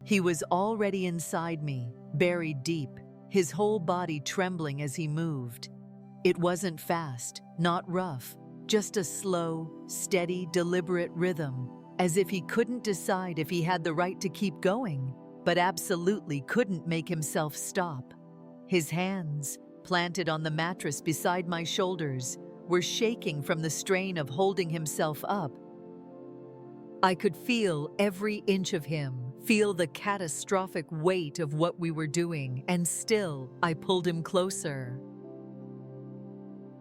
He was already inside me, buried deep, his whole body trembling as he moved. It wasn't fast, not rough, just a slow, steady, deliberate rhythm, as if he couldn't decide if he had the right to keep going, but absolutely couldn't make himself stop. His hands, planted on the mattress beside my shoulders, were shaking from the strain of holding himself up. I could feel every inch of him, feel the catastrophic weight of what we were doing, and still, I pulled him closer.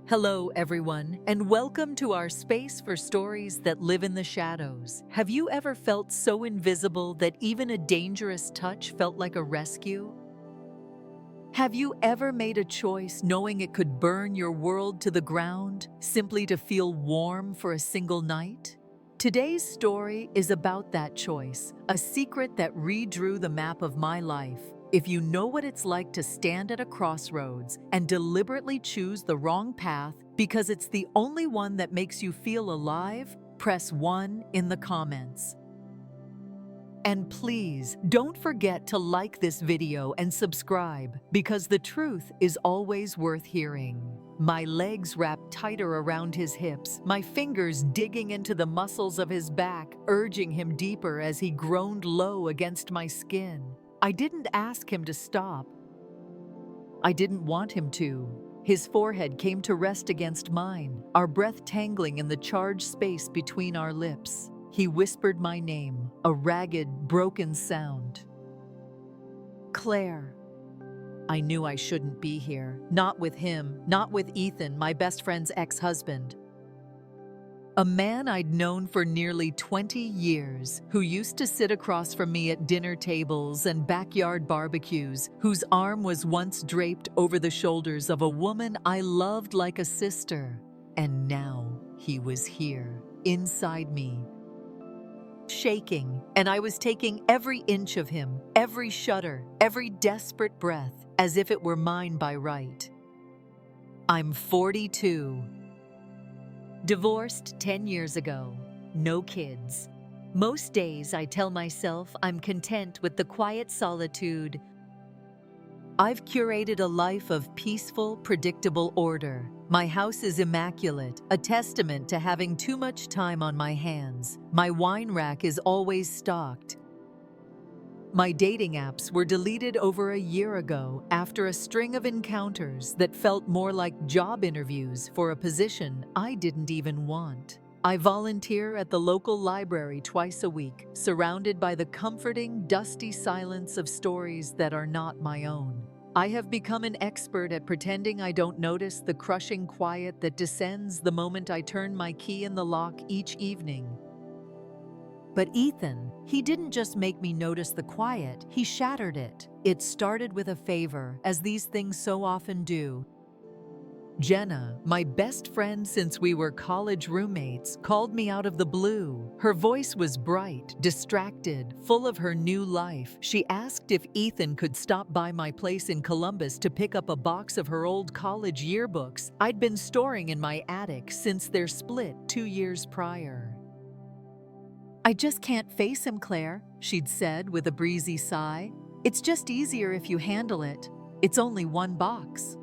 Hello, everyone, and welcome to our space for stories that live in the shadows. Have you ever felt so invisible that even a dangerous touch felt like a rescue? Have you ever made a choice knowing it could burn your world to the ground, simply to feel warm for a single night? Today's story is about that choice, a secret that redrew the map of my life. If you know what it's like to stand at a crossroads and deliberately choose the wrong path because it's the only one that makes you feel alive, press 1 in the comments. And please, don't forget to like this video and subscribe, because the truth is always worth hearing. My legs wrapped tighter around his hips, my fingers digging into the muscles of his back, urging him deeper as he groaned low against my skin. I didn't ask him to stop. I didn't want him to. His forehead came to rest against mine, our breath tangling in the charged space between our lips. He whispered my name, a ragged, broken sound. Claire. I knew I shouldn't be here. Not with him, not with Ethan, my best friend's ex-husband. A man I'd known for nearly 20 years, who used to sit across from me at dinner tables and backyard barbecues, whose arm was once draped over the shoulders of a woman I loved like a sister. And now he was here, inside me, shaking, and I was taking every inch of him, every shudder, every desperate breath, as if it were mine by right. I'm 42. Divorced 10 years ago. No kids. Most days I tell myself I'm content with the quiet solitude. I've curated a life of peaceful, predictable order. My house is immaculate, a testament to having too much time on my hands. My wine rack is always stocked. My dating apps were deleted over a year ago after a string of encounters that felt more like job interviews for a position I didn't even want. I volunteer at the local library twice a week, surrounded by the comforting, dusty silence of stories that are not my own. I have become an expert at pretending I don't notice the crushing quiet that descends the moment I turn my key in the lock each evening. But Ethan, he didn't just make me notice the quiet, he shattered it. It started with a favor, as these things so often do. Jenna, my best friend since we were college roommates, called me out of the blue. Her voice was bright, distracted, full of her new life. She asked if Ethan could stop by my place in Columbus to pick up a box of her old college yearbooks I'd been storing in my attic since their split 2 years prior. I just can't face him, Claire, she'd said with a breezy sigh. It's just easier if you handle it. It's only one box.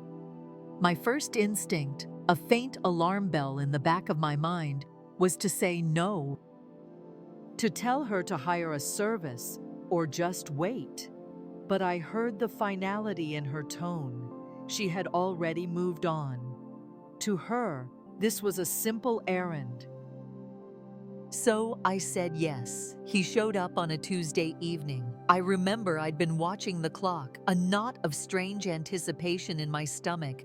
My first instinct, a faint alarm bell in the back of my mind, was to say no. To tell her to hire a service or just wait. But I heard the finality in her tone. She had already moved on. To her, this was a simple errand. So I said yes. He showed up on a Tuesday evening. I remember I'd been watching the clock, a knot of strange anticipation in my stomach.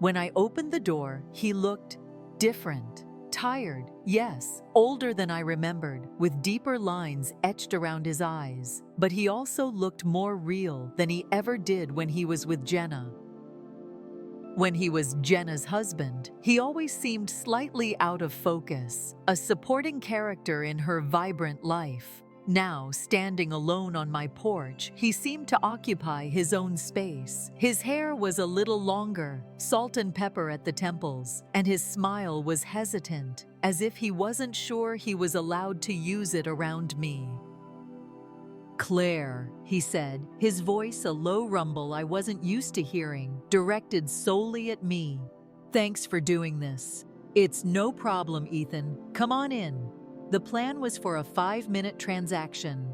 When I opened the door, he looked different, tired, yes, older than I remembered, with deeper lines etched around his eyes. But he also looked more real than he ever did when he was with Jenna. When he was Jenna's husband, he always seemed slightly out of focus, a supporting character in her vibrant life. Now, standing alone on my porch, he seemed to occupy his own space. His hair was a little longer, salt and pepper at the temples, and his smile was hesitant, as if he wasn't sure he was allowed to use it around me. "Claire," he said, his voice a low rumble I wasn't used to hearing, directed solely at me. "Thanks for doing this." "It's no problem, Ethan. Come on in." The plan was for a 5-minute transaction.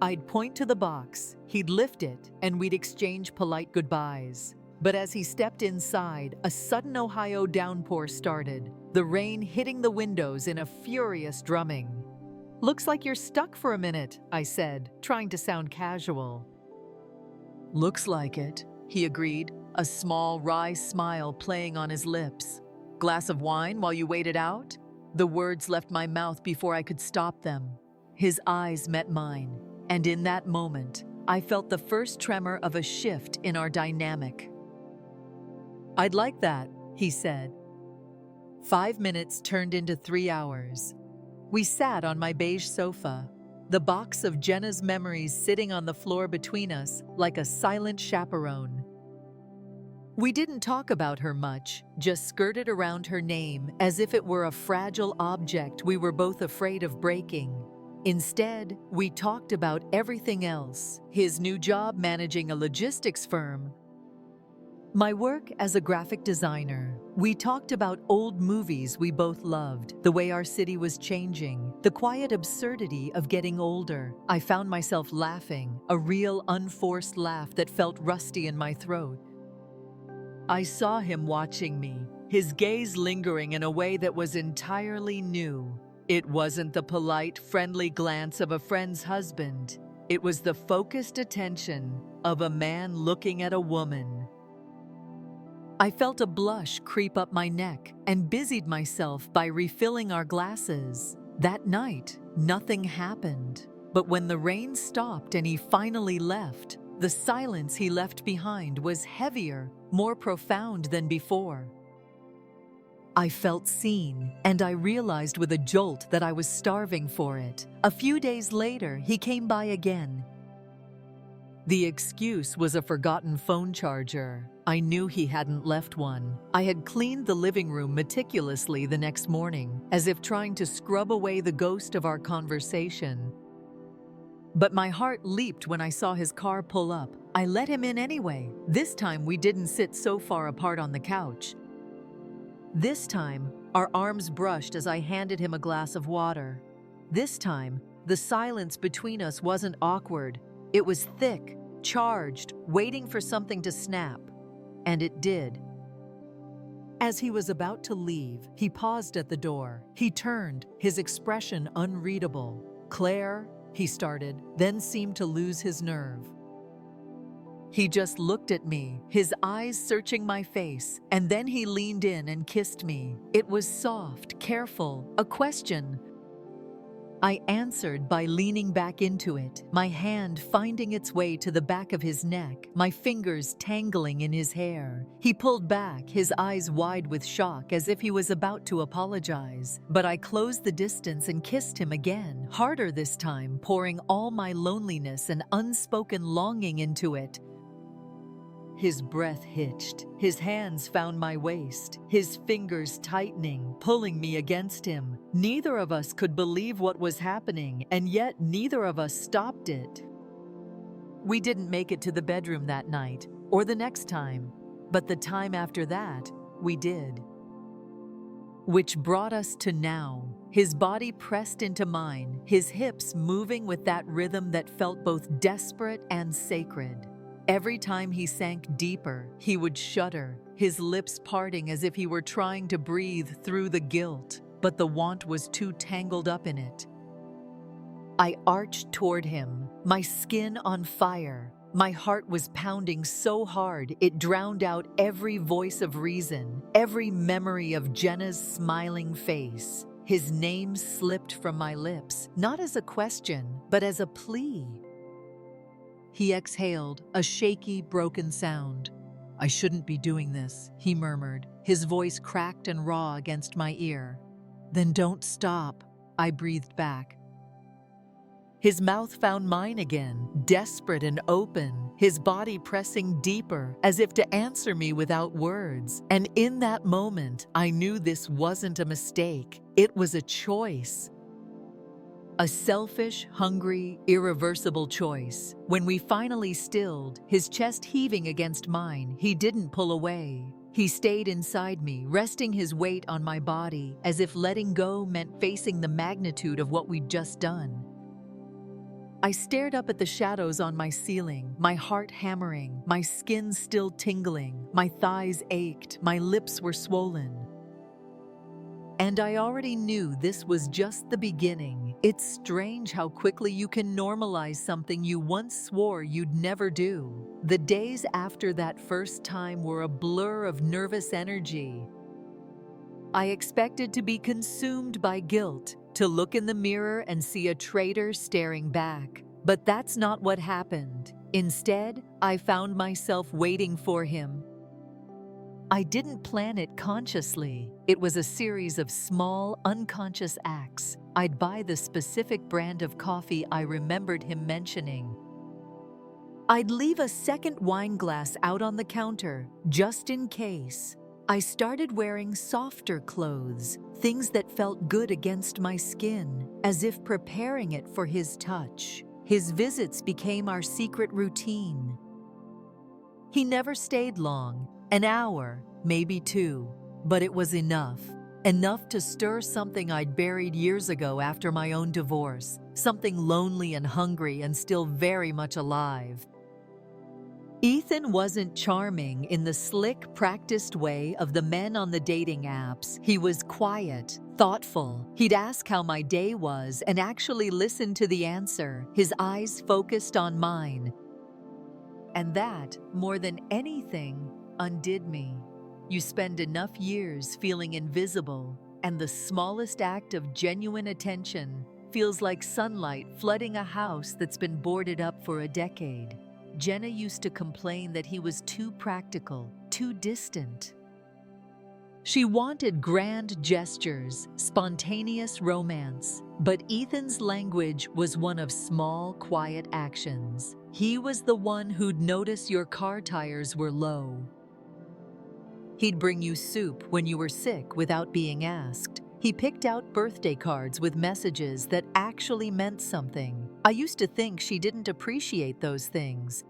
I'd point to the box, he'd lift it, and we'd exchange polite goodbyes. But as he stepped inside, a sudden Ohio downpour started, the rain hitting the windows in a furious drumming. "Looks like you're stuck for a minute," I said, trying to sound casual. "Looks like it," he agreed, a small, wry smile playing on his lips. "Glass of wine while you wait it out?" The words left my mouth before I could stop them. His eyes met mine, and in that moment, I felt the first tremor of a shift in our dynamic. "I'd like that," he said. 5 minutes turned into 3 hours. We sat on my beige sofa, the box of Jenna's memories sitting on the floor between us like a silent chaperone. We didn't talk about her much, just skirted around her name as if it were a fragile object we were both afraid of breaking. Instead, we talked about everything else: his new job managing a logistics firm, my work as a graphic designer. We talked about old movies we both loved, the way our city was changing, the quiet absurdity of getting older. I found myself laughing, a real unforced laugh that felt rusty in my throat. I saw him watching me, his gaze lingering in a way that was entirely new. It wasn't the polite, friendly glance of a friend's husband. It was the focused attention of a man looking at a woman. I felt a blush creep up my neck and busied myself by refilling our glasses. That night, nothing happened. But when the rain stopped and he finally left, the silence he left behind was heavier, more profound than before. I felt seen, and I realized with a jolt that I was starving for it. A few days later, he came by again. The excuse was a forgotten phone charger. I knew he hadn't left one. I had cleaned the living room meticulously the next morning, as if trying to scrub away the ghost of our conversation. But my heart leaped when I saw his car pull up. I let him in anyway. This time we didn't sit so far apart on the couch. This time, our arms brushed as I handed him a glass of water. This time, the silence between us wasn't awkward. It was thick, charged, waiting for something to snap. And it did. As he was about to leave, he paused at the door. He turned, his expression unreadable. "Claire," he started, then seemed to lose his nerve. He just looked at me, his eyes searching my face, and then he leaned in and kissed me. It was soft, careful, a question. I answered by leaning back into it, my hand finding its way to the back of his neck, my fingers tangling in his hair. He pulled back, his eyes wide with shock, as if he was about to apologize. But I closed the distance and kissed him again, harder this time, pouring all my loneliness and unspoken longing into it. His breath hitched. His hands found my waist, his fingers tightening, pulling me against him. Neither of us could believe what was happening, and yet neither of us stopped it. We didn't make it to the bedroom that night, or the next time, but the time after that, we did. Which brought us to now. His body pressed into mine, his hips moving with that rhythm that felt both desperate and sacred. Every time he sank deeper, he would shudder, his lips parting as if he were trying to breathe through the guilt, but the want was too tangled up in it. I arched toward him, my skin on fire. My heart was pounding so hard it drowned out every voice of reason, every memory of Jenna's smiling face. His name slipped from my lips, not as a question, but as a plea. He exhaled, a shaky, broken sound. "I shouldn't be doing this," he murmured, his voice cracked and raw against my ear. "Then don't stop," I breathed back. His mouth found mine again, desperate and open, his body pressing deeper, as if to answer me without words. And in that moment, I knew this wasn't a mistake. It was a choice. A selfish, hungry, irreversible choice. When we finally stilled, his chest heaving against mine, he didn't pull away. He stayed inside me, resting his weight on my body, as if letting go meant facing the magnitude of what we'd just done. I stared up at the shadows on my ceiling, my heart hammering, my skin still tingling, my thighs ached, my lips were swollen. And I already knew this was just the beginning. It's strange how quickly you can normalize something you once swore you'd never do. The days after that first time were a blur of nervous energy. I expected to be consumed by guilt, to look in the mirror and see a traitor staring back. But that's not what happened. Instead, I found myself waiting for him. I didn't plan it consciously. It was a series of small, unconscious acts. I'd buy the specific brand of coffee I remembered him mentioning. I'd leave a second wine glass out on the counter, just in case. I started wearing softer clothes, things that felt good against my skin, as if preparing it for his touch. His visits became our secret routine. He never stayed long. An hour, maybe 2, but it was enough. Enough to stir something I'd buried years ago after my own divorce, something lonely and hungry and still very much alive. Ethan wasn't charming in the slick, practiced way of the men on the dating apps. He was quiet, thoughtful. He'd ask how my day was and actually listen to the answer, his eyes focused on mine. And that, more than anything, undid me. You spend enough years feeling invisible, and the smallest act of genuine attention feels like sunlight flooding a house that's been boarded up for a decade. Jenna used to complain that he was too practical, too distant. She wanted grand gestures, spontaneous romance, but Ethan's language was one of small, quiet actions. He was the one who'd notice your car tires were low. He'd bring you soup when you were sick without being asked. He picked out birthday cards with messages that actually meant something. I used to think she didn't appreciate those things.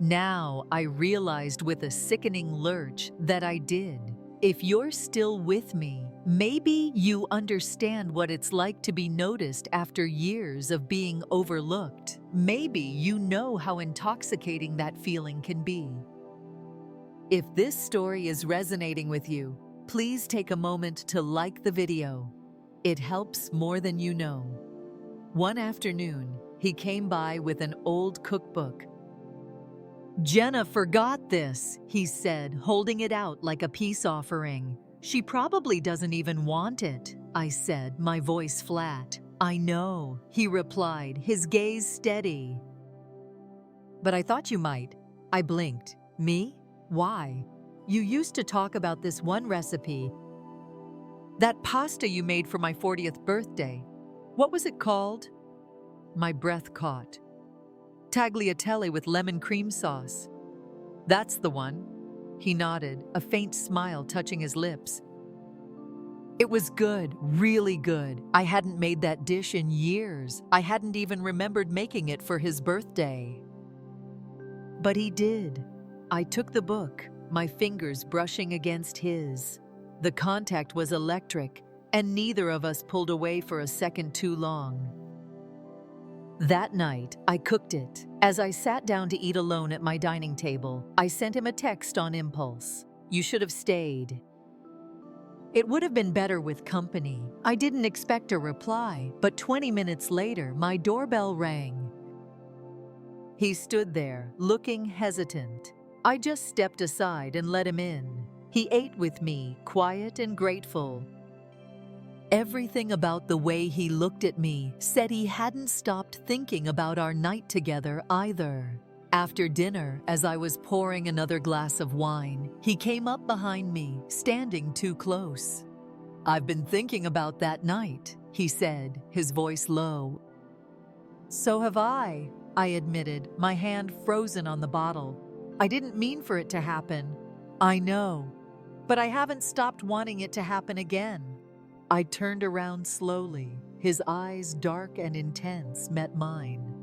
Now I realized with a sickening lurch that I did. If you're still with me, maybe you understand what it's like to be noticed after years of being overlooked. Maybe you know how intoxicating that feeling can be. If this story is resonating with you, please take a moment to like the video. It helps more than you know. One afternoon, he came by with an old cookbook. "Jenna forgot this," he said, holding it out like a peace offering. "She probably doesn't even want it," I said, my voice flat. "I know," he replied, his gaze steady. "But I thought you might." I blinked. "Me? Why? You used to talk about this one recipe. That pasta you made for my 40th birthday. What was it called?" My breath caught. "Tagliatelle with lemon cream sauce." "That's the one." He nodded, a faint smile touching his lips. "It was good, really good. I hadn't made that dish in years. I hadn't even remembered making it for his birthday." But he did. I took the book, my fingers brushing against his. The contact was electric, and neither of us pulled away for a second too long. That night, I cooked it. As I sat down to eat alone at my dining table, I sent him a text on impulse. "You should have stayed." It would have been better with company. I didn't expect a reply, but 20 minutes later, my doorbell rang. He stood there, looking hesitant. I just stepped aside and let him in. He ate with me, quiet and grateful. Everything about the way he looked at me said he hadn't stopped thinking about our night together either. After dinner, as I was pouring another glass of wine, he came up behind me, standing too close. "I've been thinking about that night," he said, his voice low. "So have I admitted, my hand frozen on the bottle. "I didn't mean for it to happen." "I know, but I haven't stopped wanting it to happen again." I turned around slowly. his eyes dark and intense, met mine.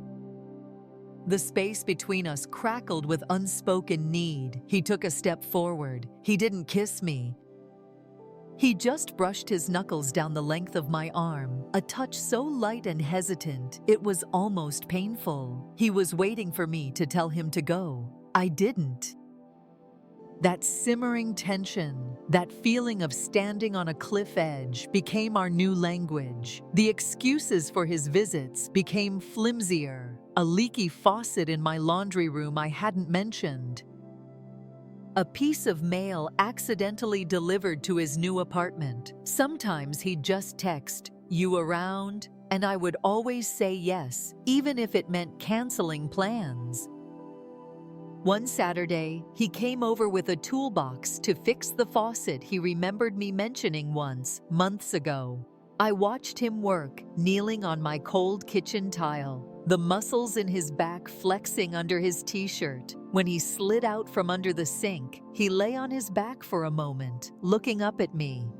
The space between us crackled with unspoken need. He took a step forward. He didn't kiss me. He just brushed his knuckles down the length of my arm, a touch so light and hesitant, it was almost painful. He was waiting for me to tell him to go. I didn't. That simmering tension, that feeling of standing on a cliff edge, became our new language. The excuses for his visits became flimsier. A leaky faucet in my laundry room I hadn't mentioned. A piece of mail accidentally delivered to his new apartment. Sometimes he'd just text, "You around?" And I would always say yes, even if it meant canceling plans. One Saturday, he came over with a toolbox to fix the faucet he remembered me mentioning once, months ago. I watched him work, kneeling on my cold kitchen tile, the muscles in his back flexing under his t-shirt. When he slid out from under the sink, he lay on his back for a moment, looking up at me.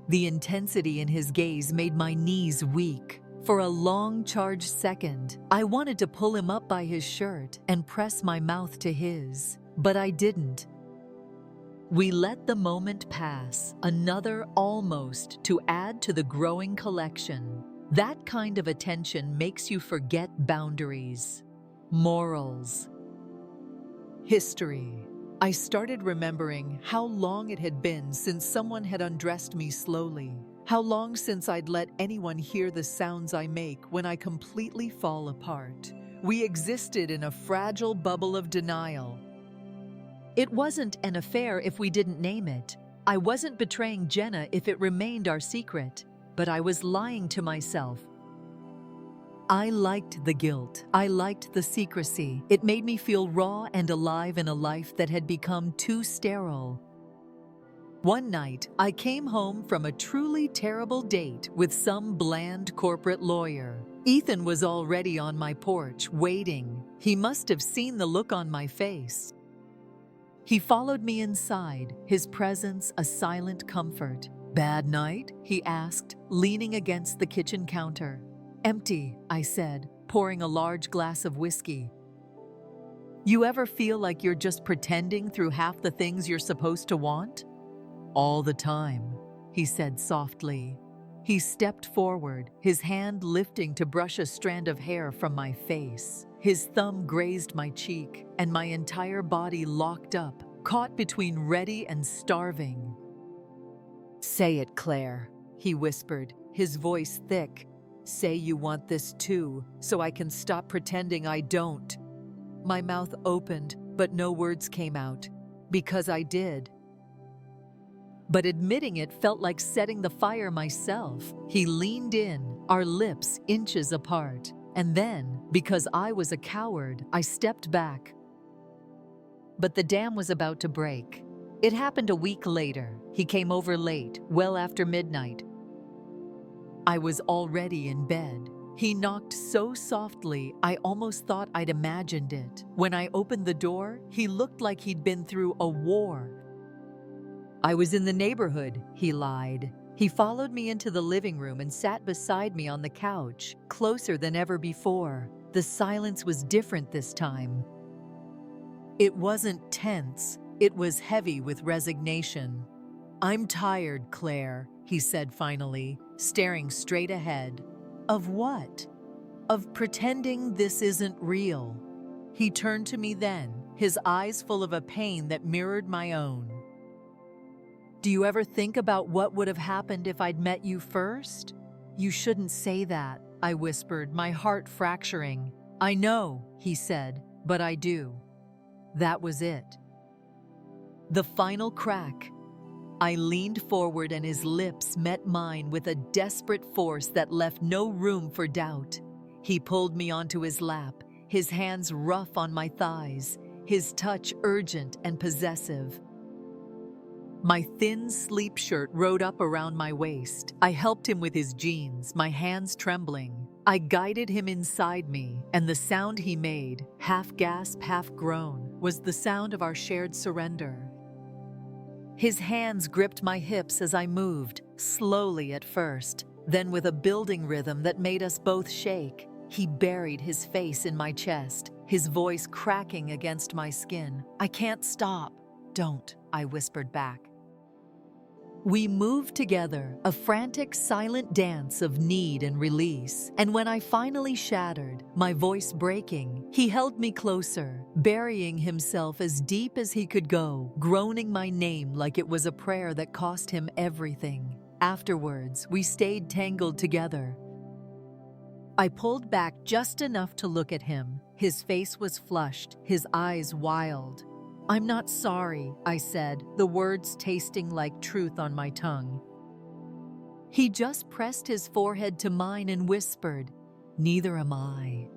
The intensity in his gaze made my knees weak. For a long charged second, I wanted to pull him up by his shirt and press my mouth to his, but I didn't. We let the moment pass, another almost, to add to the growing collection. That kind of attention makes you forget boundaries, morals, history. I started remembering how long it had been since someone had undressed me slowly. How long since I'd let anyone hear the sounds I make when I completely fall apart. We existed in a fragile bubble of denial. It wasn't an affair if we didn't name it. I wasn't betraying Jenna if it remained our secret, but I was lying to myself. I liked the guilt. I liked the secrecy. It made me feel raw and alive in a life that had become too sterile. One night, I came home from a truly terrible date with some bland corporate lawyer. Ethan was already on my porch, waiting. He must have seen the look on my face. He followed me inside, his presence a silent comfort. "Bad night?" he asked, leaning against the kitchen counter. "Empty," I said, pouring a large glass of whiskey. "You ever feel like you're just pretending through half the things you're supposed to want?" "All the time," he said softly. He stepped forward, his hand lifting to brush a strand of hair from my face. His thumb grazed my cheek, and my entire body locked up, caught between ready and starving. "Say it, Claire," he whispered, his voice thick. "Say you want this too, so I can stop pretending I don't." My mouth opened, but no words came out, because I did. But admitting it felt like setting the fire myself. He leaned in, our lips inches apart. And then, because I was a coward, I stepped back. But the dam was about to break. It happened a week later. He came over late, well after midnight. I was already in bed. He knocked so softly, I almost thought I'd imagined it. When I opened the door, he looked like he'd been through a war. "I was in the neighborhood," he lied. He followed me into the living room and sat beside me on the couch, closer than ever before. The silence was different this time. It wasn't tense, it was heavy with resignation. "I'm tired, Claire," he said finally, staring straight ahead. "Of what?" "Of pretending this isn't real." He turned to me then, his eyes full of a pain that mirrored my own. "Do you ever think about what would have happened if I'd met you first?" "You shouldn't say that," I whispered, my heart fracturing. "I know," he said, "but I do." That was it. The final crack. I leaned forward and his lips met mine with a desperate force that left no room for doubt. He pulled me onto his lap, his hands rough on my thighs, his touch urgent and possessive. My thin sleep shirt rode up around my waist. I helped him with his jeans, my hands trembling. I guided him inside me, and the sound he made, half gasp, half groan, was the sound of our shared surrender. His hands gripped my hips as I moved, slowly at first, Then, with a building rhythm that made us both shake, he buried his face in my chest, his voice cracking against my skin. "I can't stop." "Don't," I whispered back. We moved together, a frantic, silent dance of need and release. And when I finally shattered, my voice breaking, he held me closer, burying himself as deep as he could go, groaning my name like it was a prayer that cost him everything. Afterwards, we stayed tangled together. I pulled back just enough to look at him. His face was flushed, his eyes wild. "I'm not sorry," I said, the words tasting like truth on my tongue. He just pressed his forehead to mine and whispered, "Neither am I."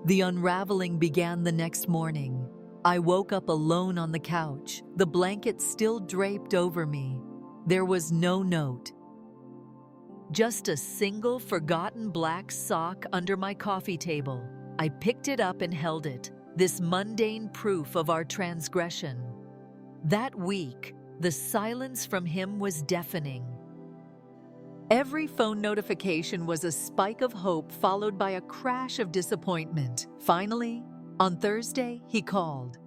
The unraveling began the next morning. I woke up alone on the couch, the blanket still draped over me. There was no note. Just a single forgotten black sock under my coffee table. I picked it up and held it, this mundane proof of our transgression. That week, the silence from him was deafening. Every phone notification was a spike of hope followed by a crash of disappointment. Finally, on Thursday, he called.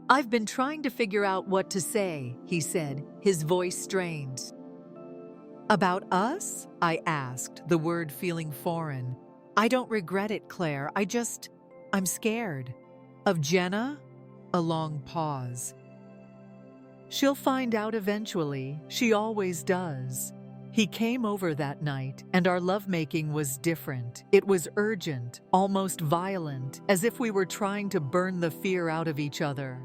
"I've been trying to figure out what to say," he said, his voice strained. "About us?" I asked, the word feeling foreign. "I don't regret it, Claire. I'm scared." "Of Jenna?" A long pause. "She'll find out eventually. She always does." He came over that night, and our lovemaking was different. It was urgent, almost violent, as if we were trying to burn the fear out of each other.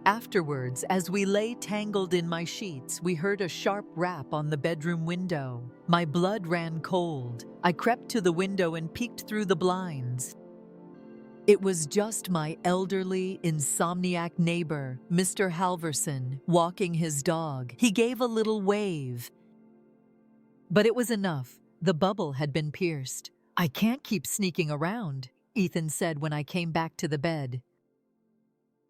Afterwards, as we lay tangled in my sheets, we heard a sharp rap on the bedroom window. My blood ran cold. I crept to the window and peeked through the blinds. It was just my elderly, insomniac neighbor, Mr. Halverson, walking his dog. He gave a little wave. But it was enough. The bubble had been pierced. "I can't keep sneaking around," Ethan said when I came back to the bed.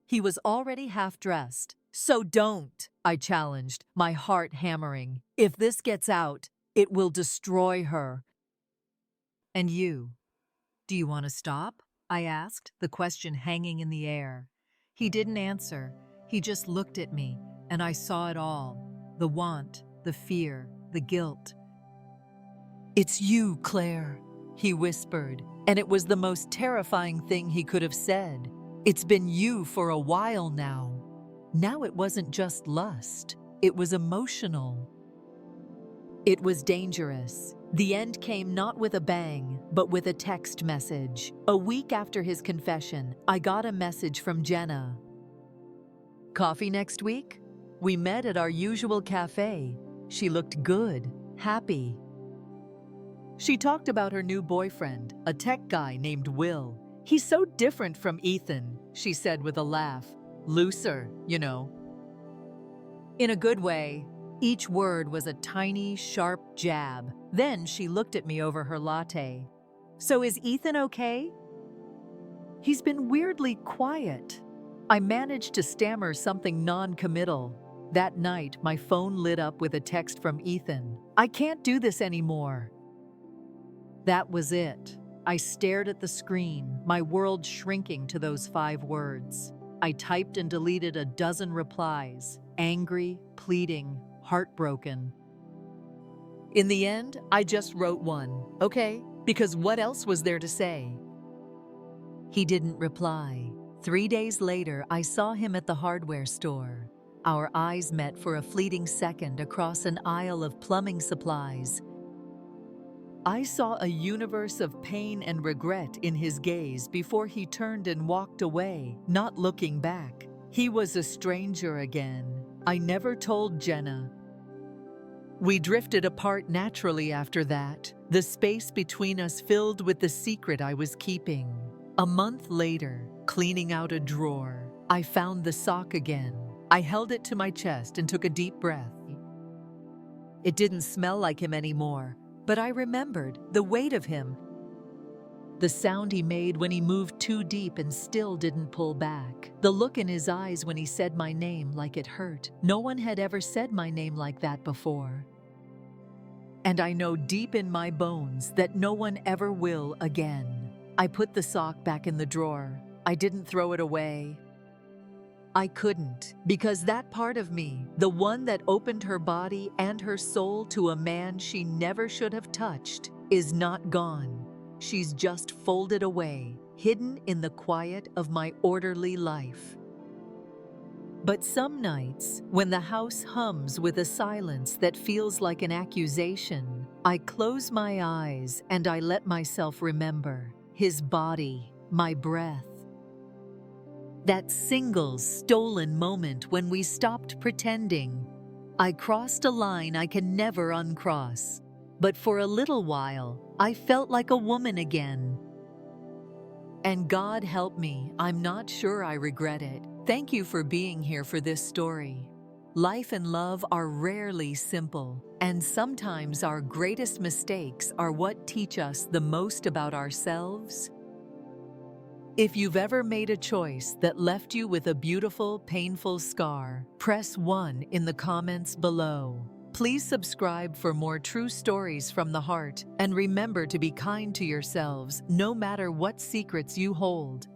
He was already half-dressed. "So don't," I challenged, my heart hammering. "If this gets out, it will destroy her." "And you? Do you want to stop?" I asked, the question hanging in the air. He didn't answer. He just looked at me, and I saw it all. The want, the fear, the guilt. "It's you, Claire," he whispered, and it was the most terrifying thing he could have said. "It's been you for a while now." Now it wasn't just lust. It was emotional. It was dangerous. The end came not with a bang, but with a text message. A week after his confession, I got a message from Jenna. "Coffee next week?" We met at our usual cafe. She looked good, happy. She talked about her new boyfriend, a tech guy named Will. "He's so different from Ethan," she said with a laugh. "Looser, you know." In a good way. Each word was a tiny, sharp jab. Then she looked at me over her latte. "So is Ethan okay?" "He's been weirdly quiet." I managed to stammer something non-committal. That night, my phone lit up with a text from Ethan. "I can't do this anymore." That was it. I stared at the screen, my world shrinking to those 5 words. I typed and deleted a dozen replies, angry, pleading, heartbroken. In the end, I just wrote one, "Okay," because what else was there to say? He didn't reply. 3 days later, I saw him at the hardware store. Our eyes met for a fleeting second across an aisle of plumbing supplies. I saw a universe of pain and regret in his gaze before he turned and walked away, not looking back. He was a stranger again. I never told Jenna. We drifted apart naturally after that, the space between us filled with the secret I was keeping. A month later, cleaning out a drawer, I found the sock again. I held it to my chest and took a deep breath. It didn't smell like him anymore, but I remembered the weight of him. The sound he made when he moved too deep and still didn't pull back. The look in his eyes when he said my name like it hurt. No one had ever said my name like that before. And I know deep in my bones that no one ever will again. I put the sock back in the drawer. I didn't throw it away. I couldn't, because that part of me, the one that opened her body and her soul to a man she never should have touched, is not gone. She's just folded away, hidden in the quiet of my orderly life. But some nights, when the house hums with a silence that feels like an accusation, I close my eyes and I let myself remember his body, my breath. That single stolen moment when we stopped pretending. I crossed a line I can never uncross. But for a little while, I felt like a woman again. And God help me, I'm not sure I regret it. Thank you for being here for this story. Life and love are rarely simple, and sometimes our greatest mistakes are what teach us the most about ourselves. If you've ever made a choice that left you with a beautiful, painful scar, press 1 in the comments below. Please subscribe for more true stories from the heart, and remember to be kind to yourselves no matter what secrets you hold.